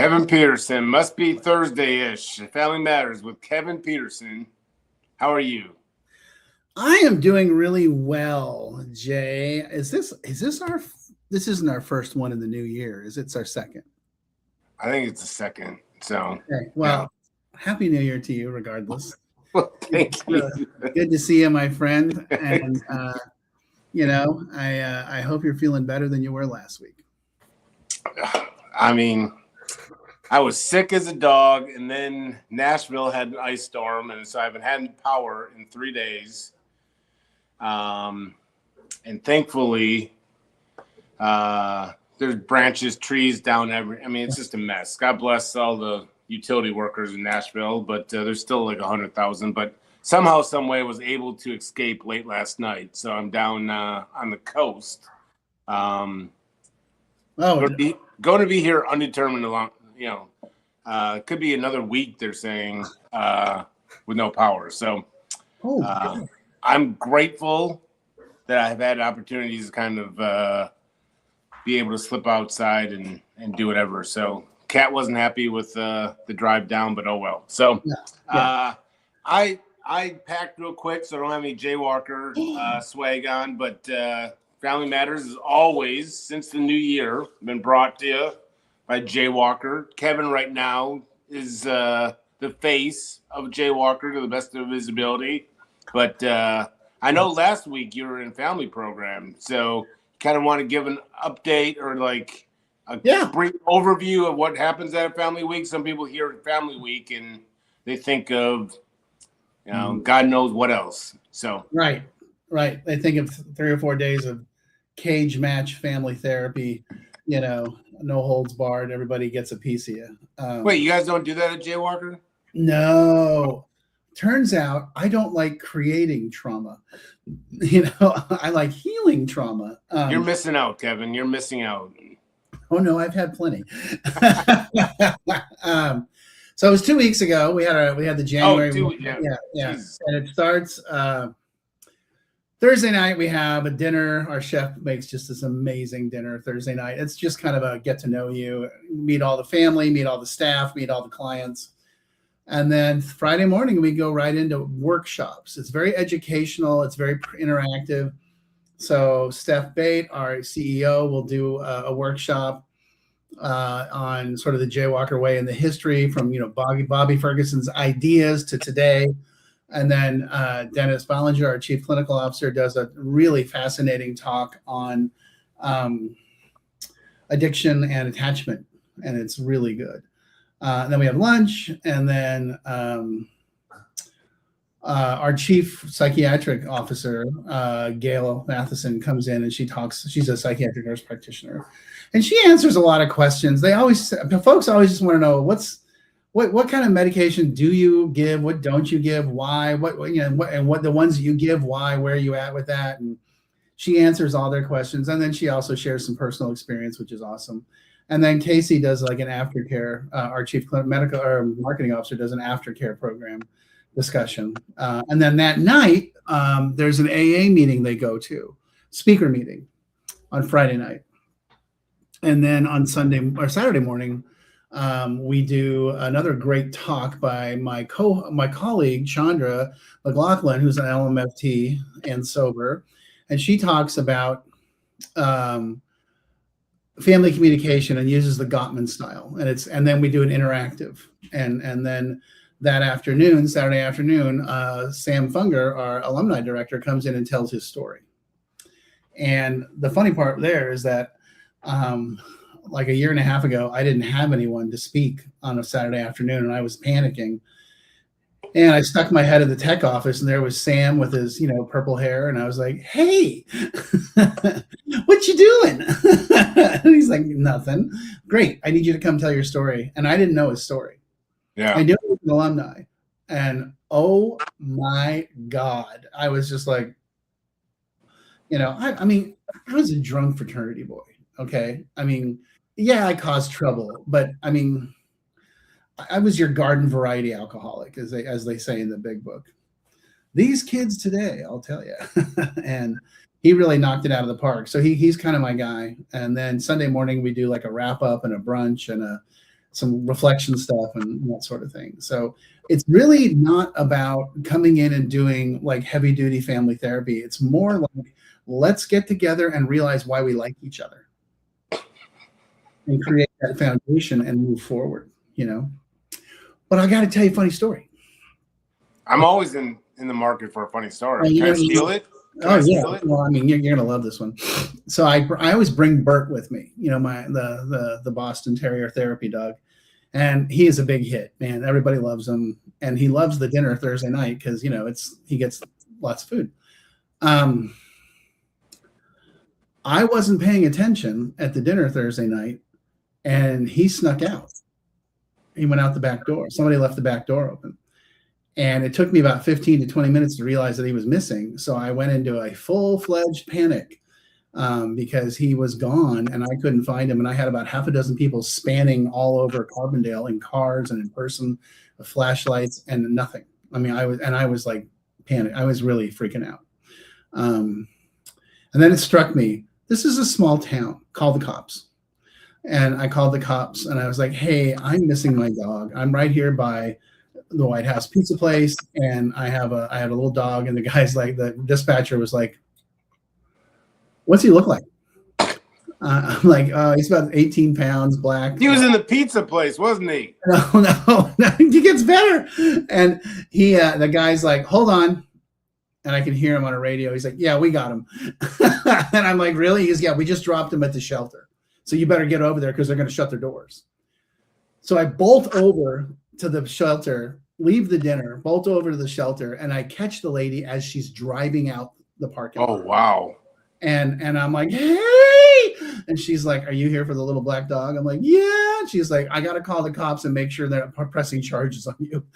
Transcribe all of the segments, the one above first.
Kevin Petersen, must be Thursday-ish. Family Matters with Kevin Petersen. How are you? I am doing really well, Jay. This isn't our first one in the new year, is it? It's our second. I think it's the second. So, okay. Well, Happy New Year to you, regardless. Well, thank you. Good to see you, my friend. And I hope you're feeling better than you were last week. I mean, I was sick as a dog, and then Nashville had an ice storm, and so I haven't had power in 3 days. And thankfully, there's branches, trees down it's just a mess. God bless all the utility workers in Nashville, but there's still like 100,000. But somehow, some way, was able to escape late last night. So I'm down on the coast. Going to be here undetermined long. It could be another week. They're saying with no power. So I'm grateful that I've had opportunities to kind of be able to slip outside and do whatever. So Kat wasn't happy with the drive down, but oh well. So I packed real quick, so I don't have any Jaywalker swag on, but Family Matters is always, since the new year, been brought to you by Jaywalker. Kevin right now is the face of Jaywalker to the best of his ability. But I know last week you were in family program, so kind of want to give an update or like a brief overview of what happens at a family week. Some people hear family week and they think of, God knows what else. So right. They think of 3 or 4 days of cage match family therapy. No holds barred. Everybody gets a piece of you. Wait, you guys don't do that at Jaywalker? No. Turns out I don't like creating trauma. I like healing trauma. You're missing out, Kevin. You're missing out. Oh no, I've had plenty. So it was 2 weeks ago. We had the January. Yeah. And it starts Thursday night. We have a dinner. Our chef makes just this amazing dinner Thursday night. It's just kind of a get to know you, meet all the family, meet all the staff, meet all the clients. And then Friday morning, we go right into workshops. It's very educational. It's very interactive. So Steph Bate, our CEO, will do a workshop on sort of the Jaywalker way and the history from, Bobby Ferguson's ideas to today. And then Dennis Bollinger, our chief clinical officer, does a really fascinating talk on addiction and attachment. And it's really good. And then we have lunch, and then our chief psychiatric officer, Gail Matheson, comes in and she talks. She's a psychiatric nurse practitioner, and she answers a lot of questions. Folks always just want to know what kind of medication do you give? What don't you give? Why? And what the ones that you give? Why? Where are you at with that? And she answers all their questions, and then she also shares some personal experience, which is awesome. And then Casey does like an aftercare. Our chief medical or marketing officer does an aftercare program discussion. And then that night, there's an AA meeting they go to, speaker meeting on Friday night. And then on Sunday or Saturday morning, we do another great talk by my colleague, Chandra McLaughlin, who's an LMFT and sober. And she talks about family communication and uses the Gottman style. And then we do an interactive. And then that afternoon, Saturday afternoon, Sam Funger, our alumni director, comes in and tells his story. And the funny part there is that like a year and a half ago, I didn't have anyone to speak on a Saturday afternoon, and I was panicking. And I stuck my head in the tech office, and there was Sam with his, purple hair. And I was like, "Hey, what you doing?" And he's like, "Nothing." "Great. I need you to come tell your story." And I didn't know his story. Yeah. I knew he was an alumni. And oh my God, I was just like, I was a drunk fraternity boy. Okay. I caused trouble, but I was your garden variety alcoholic, as they say in the big book. These kids today, I'll tell you. And he really knocked it out of the park. So he's kind of my guy. And then Sunday morning, we do like a wrap up and a brunch and a some reflection stuff and that sort of thing. So it's really not about coming in and doing like heavy duty family therapy. It's more like, let's get together and realize why we like each other and create that foundation and move forward, you know. But I got to tell you a funny story. I'm always in the market for a funny story. Well, Can I steal it? Well, I mean, you're gonna love this one. So I always bring Bert with me, you know, the Boston Terrier therapy dog, and he is a big hit, man. Everybody loves him, and he loves the dinner Thursday night because, you know, he gets lots of food. I wasn't paying attention at the dinner Thursday night, and he snuck out. He went out the back door. Somebody left the back door open. And it took me about 15 to 20 minutes to realize that he was missing. So I went into a full-fledged panic because he was gone and I couldn't find him. And I had about half a dozen people spanning all over Carbondale in cars and in person with flashlights and nothing. I mean, I was like panicked. I was really freaking out. And then it struck me, this is a small town. Call the cops. And I called the cops and I was like, hey, I'm missing my dog. I'm right here by the White House pizza place, and I had a little dog, and the guy's like, the dispatcher was like, what's he look like? I'm like, he's about 18 pounds, black. He was in the pizza place, wasn't he? No, he gets better. And the guy's like, hold on. And I can hear him on a radio. He's like, yeah, we got him. And I'm like, really? He's, yeah, we just dropped him at the shelter. So you better get over there because they're going to shut their doors. So I bolt over to the shelter, leave the dinner, bolt over to the shelter, and I catch the lady as she's driving out the parking lot. Oh, wow. And I'm like, hey! And she's like, are you here for the little black dog? I'm like, yeah. And she's like, I got to call the cops and make sure they're pressing charges on you.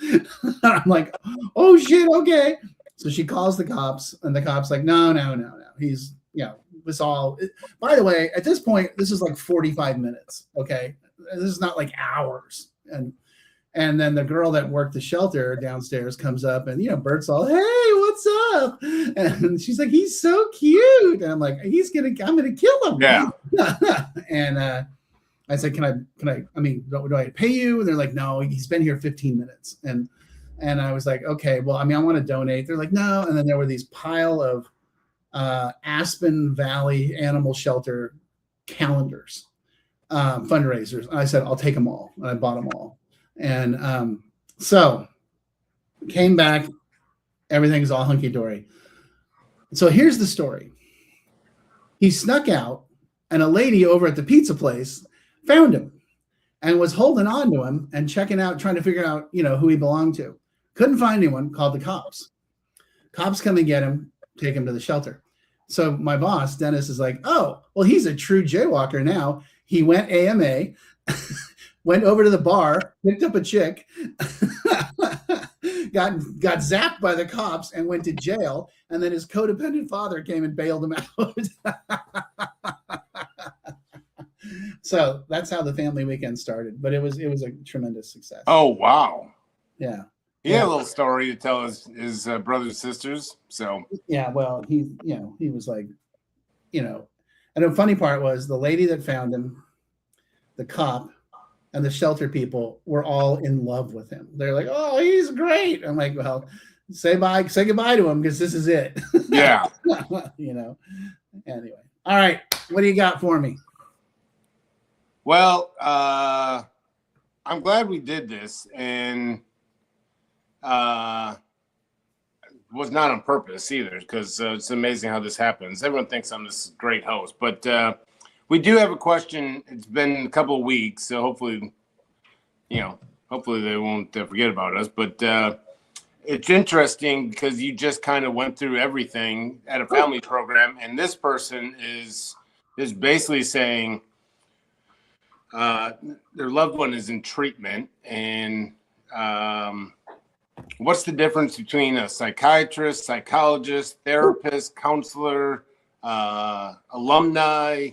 I'm like, oh, shit, okay. So she calls the cops, and the cop's like, no. He's, it was all. By the way, at this point, this is like 45 minutes, okay? This is not like hours. And then the girl that worked the shelter downstairs comes up and, Bert's all, hey, what's up? And she's like, he's so cute. And I'm like, I'm going to kill him. Yeah. And I said, do I pay you? And they're like, no, he's been here 15 minutes. And I was like, okay, well, I want to donate. They're like, no. And then there were these pile of Aspen Valley Animal Shelter calendars, fundraisers. And I said, I'll take them all. And I bought them all. And so came back, everything's all hunky-dory. So here's the story. He snuck out, and a lady over at the pizza place found him and was holding on to him and checking out, trying to figure out, who he belonged to. Couldn't find anyone, called the cops. Cops come and get him, take him to the shelter. So my boss, Dennis, is like, oh, well, he's a true jaywalker now. He went AMA, went over to the bar, picked up a chick, got zapped by the cops and went to jail. And then his codependent father came and bailed him out. So that's how the family weekend started. But it was a tremendous success. Oh, wow. Yeah. He had a little story to tell his brothers and sisters. So yeah, well, he was like, and the funny part was the lady that found him, the cop, and the shelter people were all in love with him. They're like, oh, he's great. I'm like, well, say goodbye to him because this is it. Yeah. Anyway. All right. What do you got for me? Well, I'm glad we did this, and was not on purpose either, because it's amazing how this happens. Everyone thinks I'm this great host, but we do have a question. It's been a couple of weeks, so hopefully they won't forget about us. But it's interesting because you just kind of went through everything at a family program, and this person is basically saying their loved one is in treatment, and what's the difference between a psychiatrist, psychologist, therapist, counselor, alumni?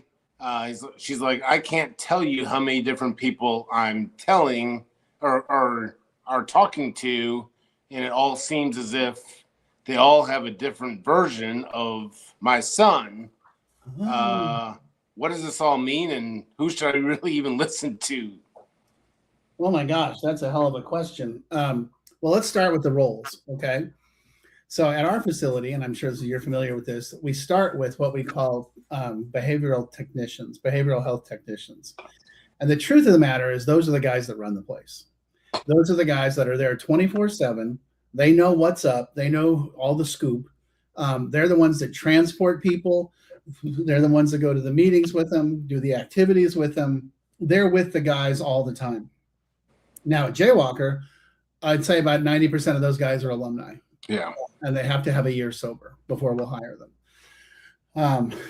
She's like, I can't tell you how many different people I'm telling or are talking to, and it all seems as if they all have a different version of my son. What does this all mean, and who should I really even listen to? Oh my gosh, that's a hell of a question. Well, let's start with the roles, okay? So at our facility, and I'm sure you're familiar with this, we start with what we call behavioral technicians, behavioral health technicians. And the truth of the matter is, those are the guys that run the place. Those are the guys that are there 24/7. They know what's up. They know all the scoop. They're the ones that transport people. They're the ones that go to the meetings with them, do the activities with them. They're with the guys all the time. Now at Jaywalker, I'd say about 90% of those guys are alumni. Yeah. And they have to have a year sober before we'll hire them.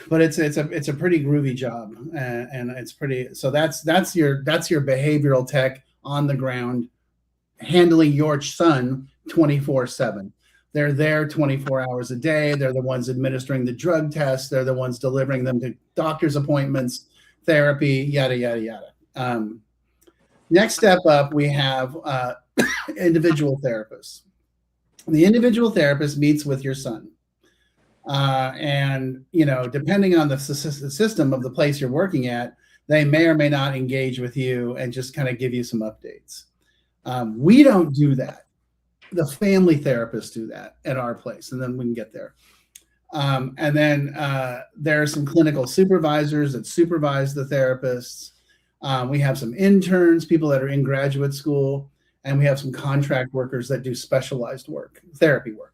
But it's a pretty groovy job, and it's pretty. So that's your behavioral tech on the ground, handling your son 24/7. They're there 24 hours a day. They're the ones administering the drug tests. They're the ones delivering them to doctor's appointments, therapy, yada yada yada. Next step up, we have individual therapists. The individual therapist meets with your son. And, depending on the system of the place you're working at, they may or may not engage with you and just kind of give you some updates. We don't do that. The family therapists do that at our place, and then we can get there. And then there are some clinical supervisors that supervise the therapists. We have some interns, people that are in graduate school, and we have some contract workers that do specialized work, therapy work.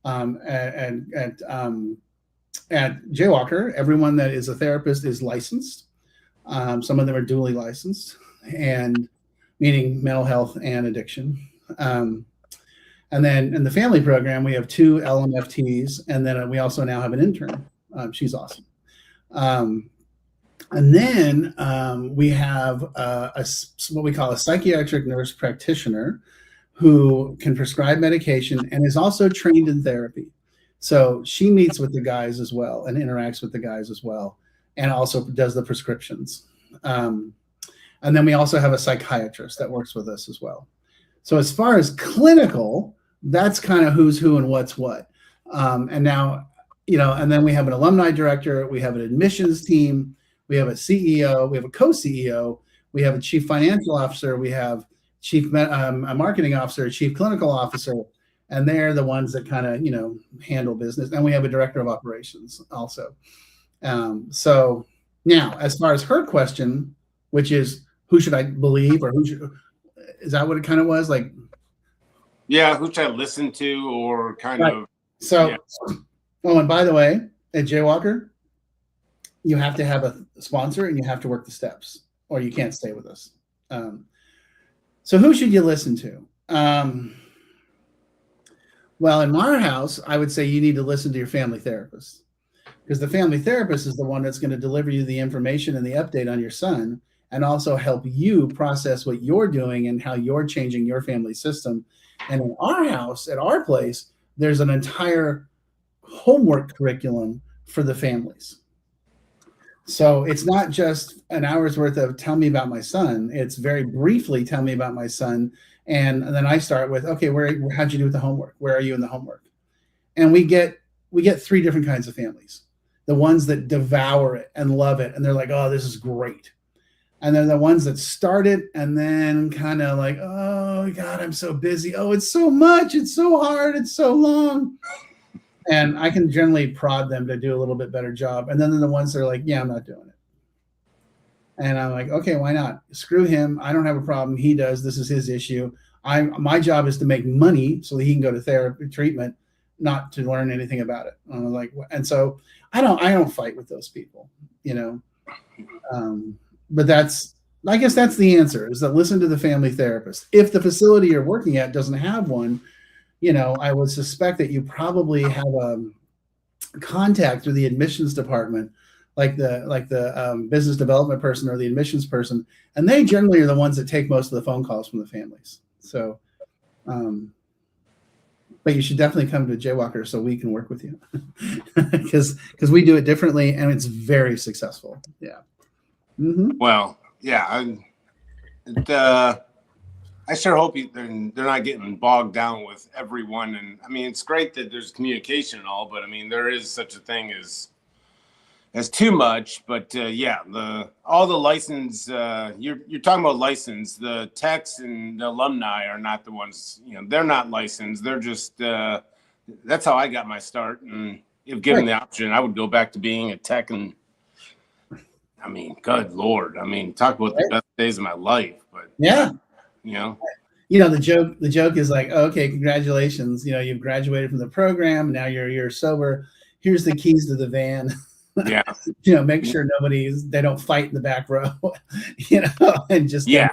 At Jaywalker, everyone that is a therapist is licensed. Some of them are dually licensed, and meaning mental health and addiction. And then in the family program, we have 2 LMFTs, and then we also now have an intern. She's awesome. And then we have what we call a psychiatric nurse practitioner who can prescribe medication and is also trained in therapy. So she meets with the guys as well and interacts with the guys as well, and also does the prescriptions. And then we also have a psychiatrist that works with us as well. So as far as clinical, that's kind of who's who and what's what. And now, and then we have an alumni director, we have an admissions team, we have a CEO, we have a co-CEO, we have a chief financial officer, we have a marketing officer, a chief clinical officer, and they're the ones that kind of, handle business. And we have a director of operations also. So now, as far as her question, which is who should I believe, or is that what it kind of was? Like, yeah, who should I listen to, or kind of. So, yeah. Oh, and by the way, at Jaywalker, you have to have a sponsor and you have to work the steps, or you can't stay with us. So who should you listen to? Well, in our house, I would say you need to listen to your family therapist, because the family therapist is the one that's going to deliver you the information and the update on your son, and also help you process what you're doing and how you're changing your family system. And in our house, at our place, there's an entire homework curriculum for the families. So it's not just an hour's worth of tell me about my son. It's very briefly tell me about my son. And then I start with, okay, how'd you do with the homework? Where are you in the homework? And we get 3 different kinds of families. The ones that devour it and love it, and they're like, oh, this is great. And then the ones that start it and then kind of like, oh God, I'm so busy. Oh, it's so much. It's so hard. It's so long. And I can generally prod them to do a little bit better job. And then the ones that are like, yeah, I'm not doing it. And I'm like, okay, why not? Screw him. I don't have a problem. He does. This is his issue. My job is to make money so that he can go to therapy treatment, not to learn anything about it. And so I don't fight with those people, but I guess that's the answer, is that listen to the family therapist. If the facility you're working at doesn't have one, I would suspect that you probably have a contact through the admissions department, like the business development person or the admissions person, and they generally are the ones that take most of the phone calls from the families. So, but you should definitely come to Jaywalker so we can work with you, because we do it differently and it's very successful. Yeah. Mm-hmm. Well, yeah, I sure hope they're not getting bogged down with everyone. And I mean, it's great that there's communication and all, but I mean, there is such a thing as, as too much, but yeah, all the license you're talking about license. The techs and the alumni are not the ones. They're not licensed. They're just that's how I got my start. And if given the option, I would go back to being a tech. And I mean, good Lord, I mean, talk about the best days of my life. But yeah, the joke is like, oh, okay, congratulations, you've graduated from the program. Now you're sober. Here's the keys to the van. Yeah. Make sure they don't fight in the back row, and just, yeah.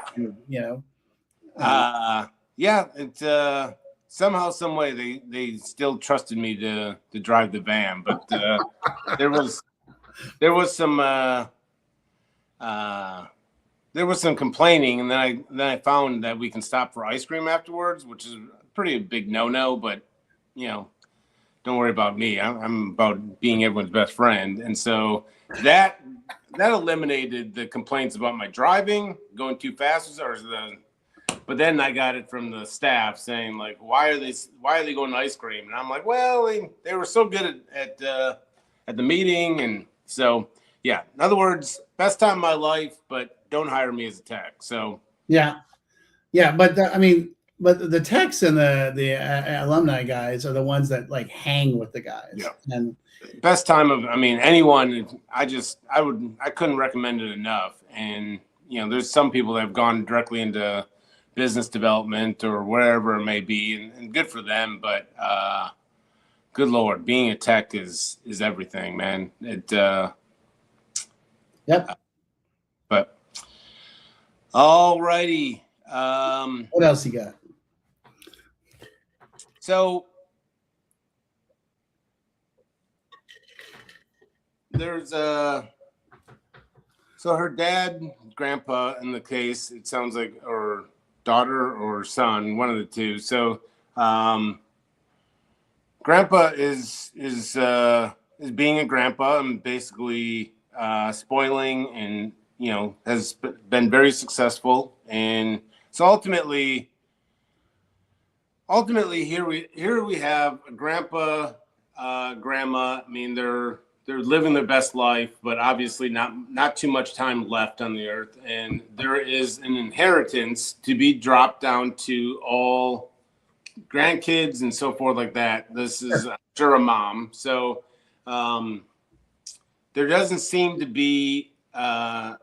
It somehow, some way they still trusted me to drive the van, but there was some complaining, and then I found that we can stop for ice cream afterwards, which is a pretty big no-no, but don't worry about me. I'm about being everyone's best friend. And so that eliminated the complaints about my driving, going too fast, but then I got it from the staff saying, like, why are they going to ice cream? And I'm like, well, they were so good at the meeting. And so, yeah, in other words, best time of my life, but don't hire me as a tech. So, yeah. But but the techs and the alumni guys are the ones that like hang with the guys. Yeah. And best time of, anyone. I couldn't recommend it enough. And there's some people that have gone directly into business development or wherever it may be, and good for them. But good Lord, being a tech is everything, man. It. Yep. But all righty. What else you got? So there's so her dad, grandpa in the case, it sounds like, or daughter or son, one of the two. So grandpa is being a grandpa and basically spoiling, and has been very successful. And so ultimately here we have a grandpa, grandma. They're living their best life, but obviously not too much time left on the earth. And there is an inheritance to be dropped down to all grandkids and so forth like that. This is, I'm sure, a mom. So there doesn't seem to be a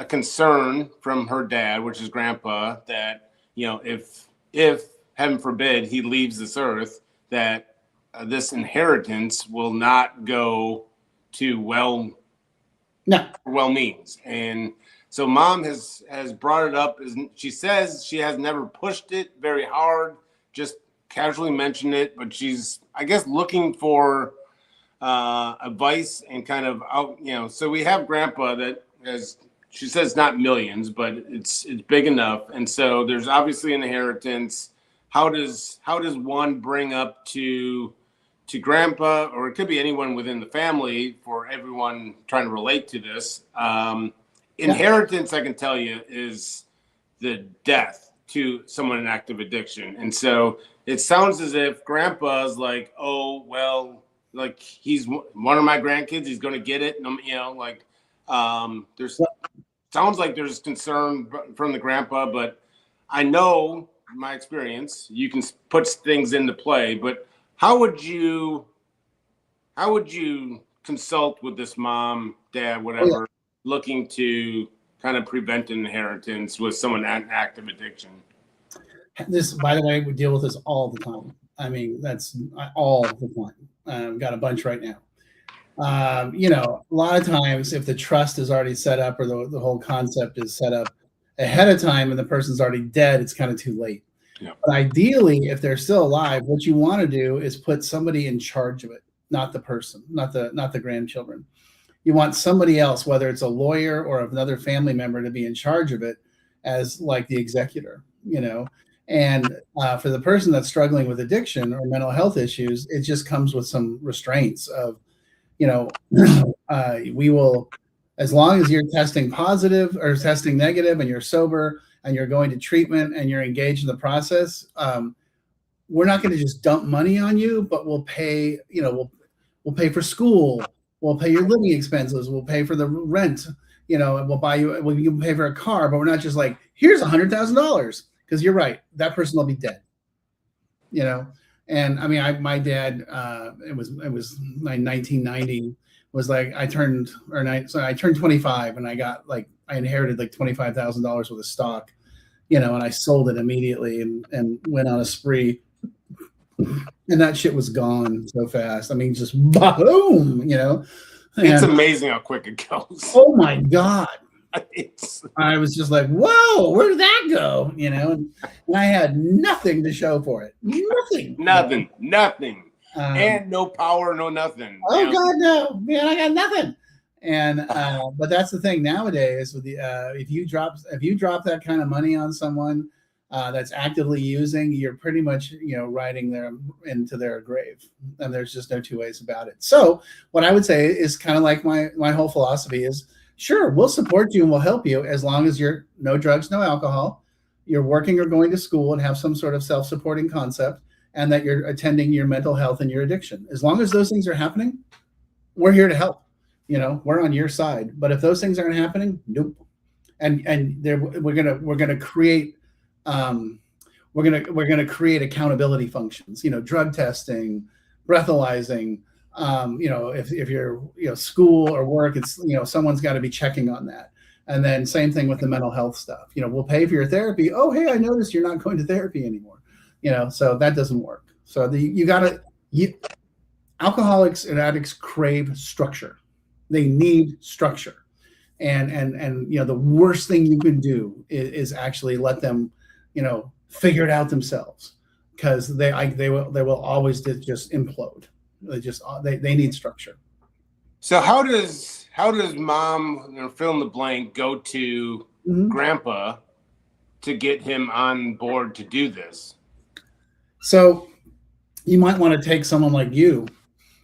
concern from her dad, which is grandpa, that if heaven forbid he leaves this earth, that this inheritance will not go to well means. And so mom has brought it up. She says she has never pushed it very hard, just casually mentioned it, but she's, I guess, looking for advice and kind of out. So we have grandpa that has, she says, not millions, but it's big enough. And so there's obviously an inheritance. How does one bring up to grandpa, or it could be anyone within the family, for everyone trying to relate to this? Inheritance, I can tell you, is the death to someone in active addiction. And so it sounds as if grandpa's like, oh, well, like, he's one of my grandkids, he's going to get it. And sounds like there's concern from the grandpa, but I know my experience, you can put things into play. But how would you consult with this mom, dad, whatever, looking to kind of prevent an inheritance with someone at active addiction? This, by the way, we deal with this all the time. That's all the time. Got a bunch right now. A lot of times, if the trust is already set up, or the whole concept is set up ahead of time and the person's already dead, it's kind of too late. Yeah. But ideally, if they're still alive, what you want to do is put somebody in charge of it, not the person, not the grandchildren. You want somebody else, whether it's a lawyer or another family member, to be in charge of it as like the executor, And for the person that's struggling with addiction or mental health issues, it just comes with some restraints of, we will, as long as you're testing positive or testing negative and you're sober and you're going to treatment and you're engaged in the process, we're not going to just dump money on you, but we'll pay, we'll pay for school. We'll pay your living expenses. We'll pay for the rent. You know, and we'll buy you. We can pay for a car, but we're not just like, here's $100,000, because you're right, that person will be dead. You know, and I mean, my dad. It was my 1990 was like I turned 25, and I inherited like $25,000 worth of stock. You know, and I sold it immediately and went on a spree. And that shit was gone so fast. I mean, just boom, you know. It's amazing how quick it goes. Oh my God. I was just like, whoa, where did that go? You know, and I had nothing to show for it. Nothing. And no power, no nothing. Oh God, no. Man, I got nothing. And but that's the thing nowadays with the if you drop that kind of money on someone that's actively using, you're pretty much, you know, riding them into their grave, and there's just no two ways about it. So what I would say is kind of like my whole philosophy is, sure, we'll support you and we'll help you as long as you're no drugs, no alcohol, you're working or going to school and have some sort of self-supporting concept, and that you're attending your mental health and your addiction. As long as those things are happening, we're here to help. You know, we're on your side. But if those things aren't happening, nope. And we're gonna create create accountability functions. You know, drug testing, breathalyzing. You know, if you're, you know, school or work, it's, you know, someone's got to be checking on that. And then same thing with the mental health stuff. You know, we'll pay for your therapy. Oh, hey, I noticed you're not going to therapy anymore. You know, so that doesn't work. So alcoholics and addicts crave structure. They need structure. And you know, the worst thing you can do is actually let them, you know, figure it out themselves, because they will always just implode. They need structure. So how does mom, you know, fill in the blank, go to grandpa to get him on board to do this? So you might want to take someone like you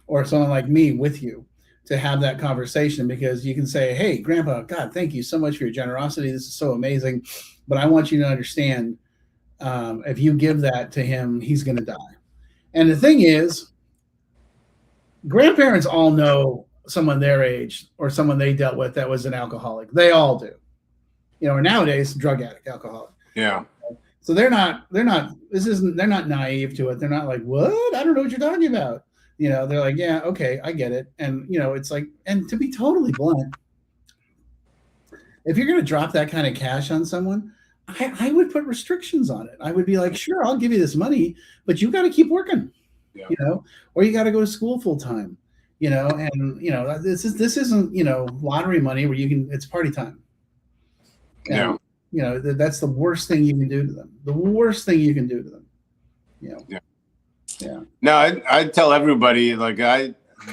or someone like me with you to have that conversation, because you can say, hey, grandpa, God, thank you so much for your generosity. This is so amazing. But I want you to understand, if you give that to him, he's going to die. And the thing is, grandparents all know someone their age or someone they dealt with that was an alcoholic. They all do. You know, or nowadays, drug addict, alcoholic. Yeah. So they're not naive to it. They're not like, what? I don't know what you're talking about. You know, they're like, yeah, okay, I get it. And, you know, it's like, and to be totally blunt, if you're going to drop that kind of cash on someone, I would put restrictions on it. I would be like, sure, I'll give you this money, but you got to keep working, you know, or you got to go to school full time, you know, and, you know, this isn't, you know, lottery money where it's party time. And, you know, that's the worst thing you can do to them. The worst thing you can do to them, you know. Yeah. No, I tell everybody, like,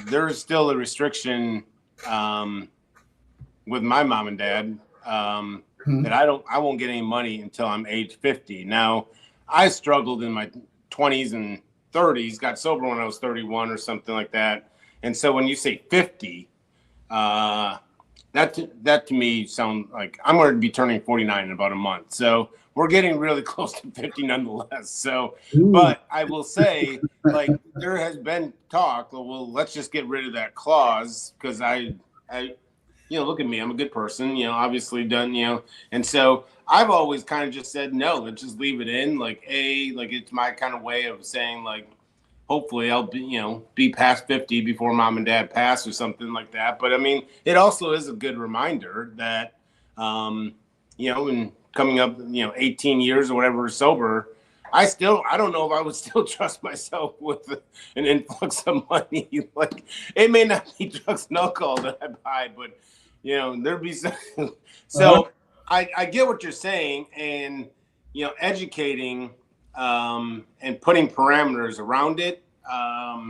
there's still a restriction with my mom and dad that I won't get any money until I'm age 50. Now, I struggled in my 20s and 30s, got sober when I was 31 or something like that. And so when you say 50, that to me sounds like I'm going to be turning 49 in about a month. So we're getting really close to 50 nonetheless. So, but I will say, like, there has been talk, well, let's just get rid of that clause, because I, you know, look at me, I'm a good person, you know, obviously done, you know, and so I've always kind of just said, no, let's just leave it in, like, it's my kind of way of saying, like, hopefully I'll be past 50 before mom and dad pass or something like that. But I mean, it also is a good reminder that, you know, in coming up, you know, 18 years or whatever sober, I don't know if I would still trust myself with an influx of money. Like, it may not be drugs and alcohol that I buy, but, you know, there'd be some. So I get what you're saying, and, you know, educating and putting parameters around it.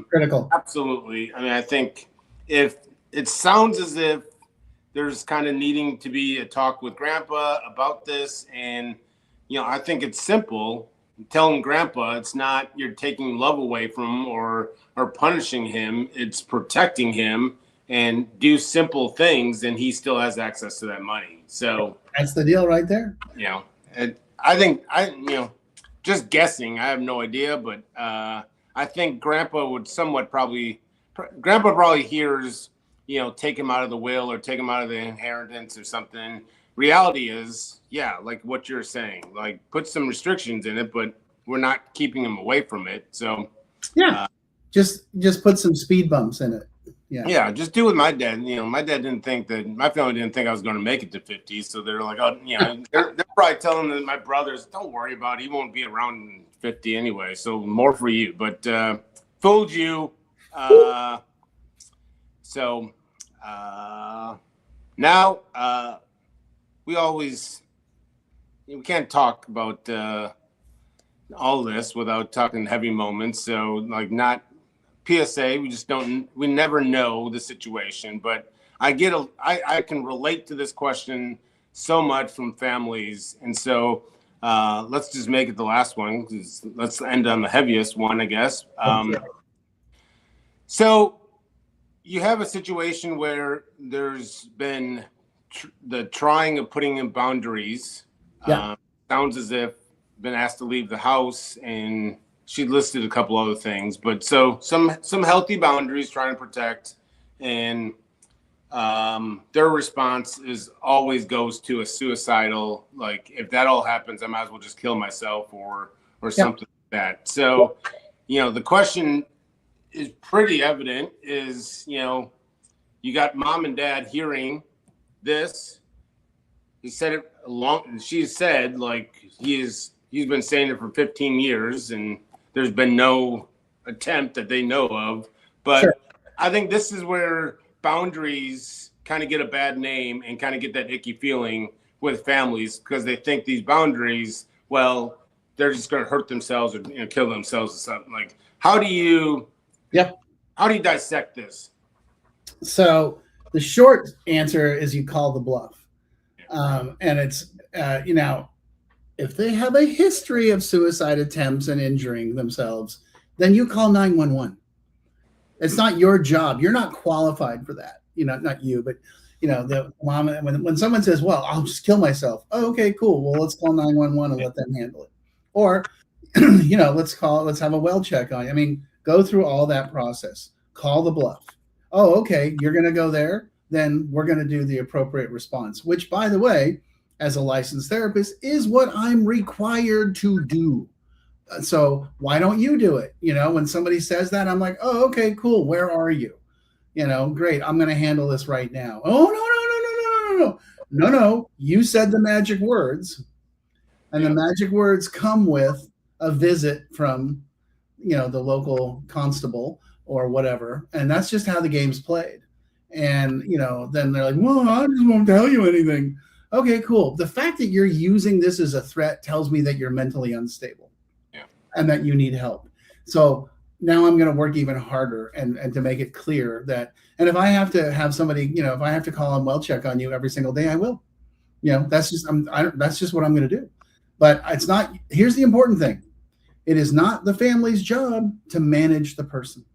Critical. Absolutely. I mean, I think if it sounds as if there's kind of needing to be a talk with grandpa about this, and, you know, I think it's simple. Telling grandpa it's not you're taking love away from him or punishing him. It's protecting him, and do simple things, and he still has access to that money. So that's the deal right there. You know, I think you know, just guessing, I have no idea, but I think grandpa probably hears take him out of the will or take him out of the inheritance or something. Reality is, yeah, like what you're saying, like put some restrictions in it, but we're not keeping him away from it. So yeah, just put some speed bumps in it. Yeah, just do with my dad. My dad didn't think that my family didn't think I was going to make it to 50. So they're like, oh, they're probably telling my brothers, don't worry about it. He won't be around 50 anyway. So more for you. But fooled you. So now we can't talk about all this without talking heavy moments. So like not PSA, we never know the situation, but I can relate to this question so much from families. And so let's just make it the last one. Let's end on the heaviest one, I guess. So you have a situation where there's been the trying of putting in boundaries. Sounds as if been asked to leave the house, and she listed a couple other things, but so some healthy boundaries trying to protect, and their response is always goes to a suicidal, like if that all happens, I might as well just kill myself or something like that. So, the question is pretty evident is, you got mom and dad hearing this. He said it she said like he's been saying it for 15 years and there's been no attempt that they know of. But sure. I think this is where boundaries kind of get a bad name and kind of get that icky feeling with families because they think these boundaries, well, they're just going to hurt themselves or kill themselves or something. Like, how do you dissect this? So the short answer is you call the bluff. And it's, if they have a history of suicide attempts and injuring themselves, then you call 911. It's not your job. You're not qualified for that. Not you, but the mom, when someone says, well, I'll just kill myself. Oh, okay, cool. Well, let's call 911 and let them handle it. Or, let's have a well check on you. I mean, go through all that process. Call the bluff. Oh, okay, you're going to go there. Then we're going to do the appropriate response, which, by the way, as a licensed therapist, is what I'm required to do. So why don't you do it? When somebody says that, I'm like, oh, okay, cool. Where are you? Great. I'm going to handle this right now. Oh, no. You said the magic words, and the magic words come with a visit from, the local constable or whatever. And that's just how the game's played. And, then they're like, well, I just won't tell you anything. Okay, cool. The fact that you're using this as a threat tells me that you're mentally unstable and that you need help. So now I'm going to work even harder and to make it clear that, and if I have to have somebody, if I have to call and well check on you every single day, I will. That's just what I'm going to do. But it's not, here's the important thing. It is not the family's job to manage the person.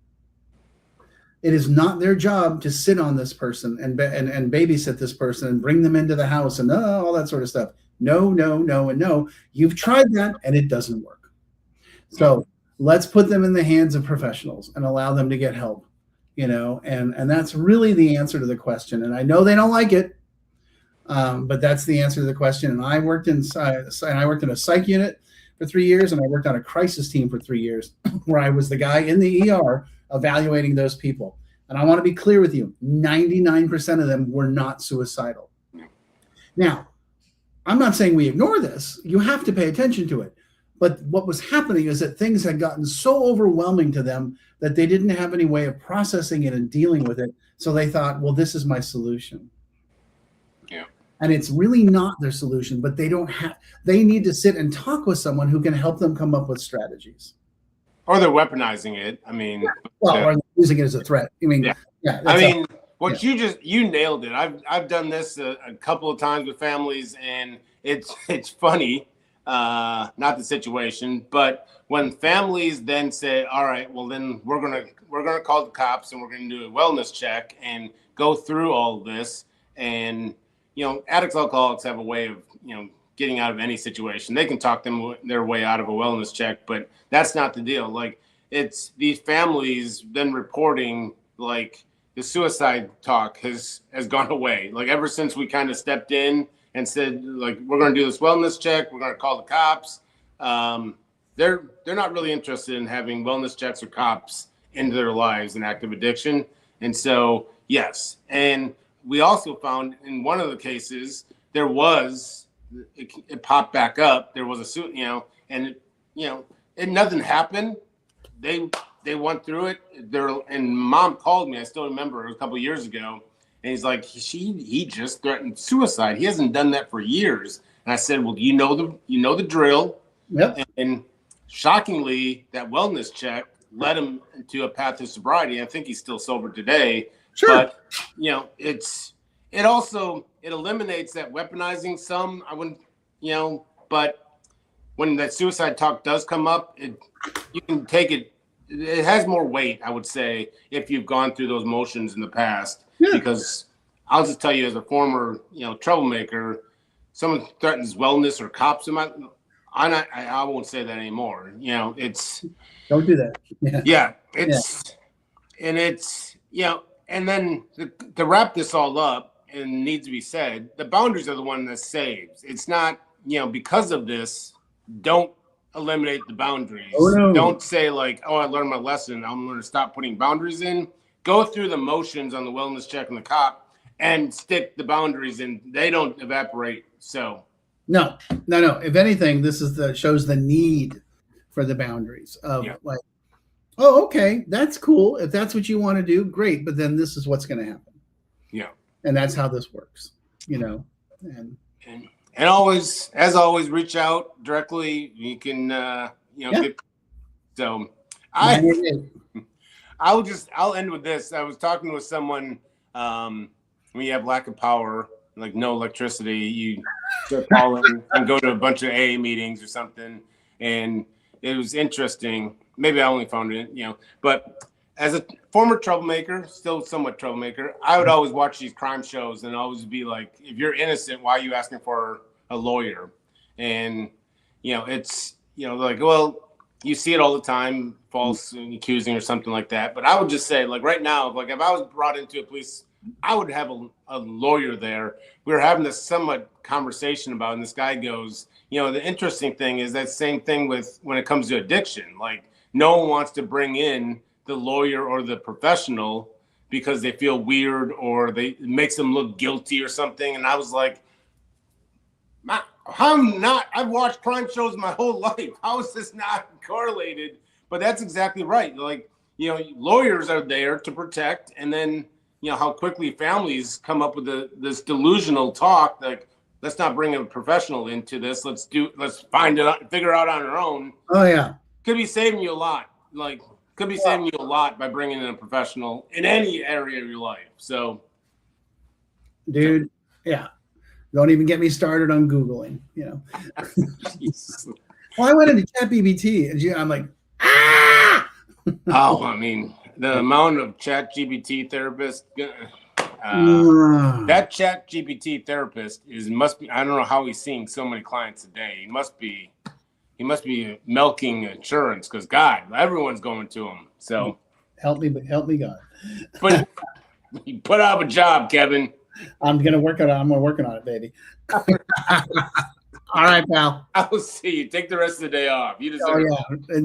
It is not their job to sit on this person and babysit this person and bring them into the house and all that sort of stuff. No, and no. You've tried that and it doesn't work. So let's put them in the hands of professionals and allow them to get help, and that's really the answer to the question. And I know they don't like it, but that's the answer to the question. And I worked in a psych unit for 3 years, and I worked on a crisis team for 3 years where I was the guy in the ER evaluating those people. And I want to be clear with you, 99% of them were not suicidal. Now, I'm not saying we ignore this. You have to pay attention to it. But what was happening is that things had gotten so overwhelming to them that they didn't have any way of processing it and dealing with it. So they thought, well, this is my solution. Yeah. And it's really not their solution, but they need to sit and talk with someone who can help them come up with strategies. Or they're weaponizing it. I mean, or they're using it as a threat. I mean, you nailed it. I've done this a couple of times with families, and it's funny, not the situation, but when families then say, "All right, well then we're gonna call the cops and we're gonna do a wellness check and go through all of this," and addicts, alcoholics have a way of getting out of any situation. They can talk their way out of a wellness check, but that's not the deal. Like, it's these families then reporting like the suicide talk has gone away. Like ever since we kind of stepped in and said, like, we're going to do this wellness check, we're going to call the cops. They're not really interested in having wellness checks or cops into their lives in active addiction. And so, yes. And we also found in one of the cases, it popped back up. There was a suit, and nothing happened. They went through it. And mom called me. I still remember it was a couple of years ago. And he's like, he just threatened suicide. He hasn't done that for years. And I said, well, you know the drill. Yep. And shockingly, that wellness check led him into a path of sobriety. I think he's still sober today. Sure. But it eliminates that weaponizing some. I wouldn't, but when that suicide talk does come up, you can take it. It has more weight, I would say, if you've gone through those motions in the past. Yeah. Because I'll just tell you, as a former, troublemaker, someone threatens wellness or cops, I won't say that anymore. Don't do that. Yeah. And then to wrap this all up, and needs to be said, the boundaries are the one that saves. It's not, because of this, don't eliminate the boundaries. Oh, no. Don't say like, I learned my lesson, I'm going to stop putting boundaries in. Go through the motions on the wellness check and the cop and stick the boundaries in. They don't evaporate. So no. If anything, this shows the need for the boundaries of like, oh, okay, that's cool. If that's what you want to do, great. But then this is what's going to happen. Yeah. And that's how this works, and always, as always, reach out directly. You can, so I'll end with this. I was talking with someone, when you have lack of power, like no electricity, you start calling and go to a bunch of AA meetings or something. And it was interesting. Maybe I only found it, but as a former troublemaker, still somewhat troublemaker, I would always watch these crime shows and always be like, if you're innocent, why are you asking for a lawyer? And, it's, like, well, you see it all the time, false accusing or something like that. But I would just say, like right now, like if I was brought into a police, I would have a lawyer there. We were having this somewhat conversation about, and this guy goes, the interesting thing is that same thing with when it comes to addiction. Like no one wants to bring in the lawyer or the professional because they feel weird or it makes them look guilty or something. And I was like, I've watched crime shows my whole life. How is this not correlated? But that's exactly right. Like, lawyers are there to protect. And then, how quickly families come up with this delusional talk, like, let's not bring a professional into this. Let's find it out, figure it out on our own. Oh yeah. Could be saving you a lot. Saving you a lot by bringing in a professional in any area of your life. So, dude, yeah. Don't even get me started on Googling, Well, I went into ChatGPT and I'm like, Oh, I mean, the amount of ChatGPT therapists, that ChatGPT therapist must be, I don't know how he's seeing so many clients a day. He must be milking insurance because God, everyone's going to him. So help me God. But you put out a job, Kevin. I'm working on it, baby. All right, pal. I will see you. Take the rest of the day off. You deserve it. Yeah.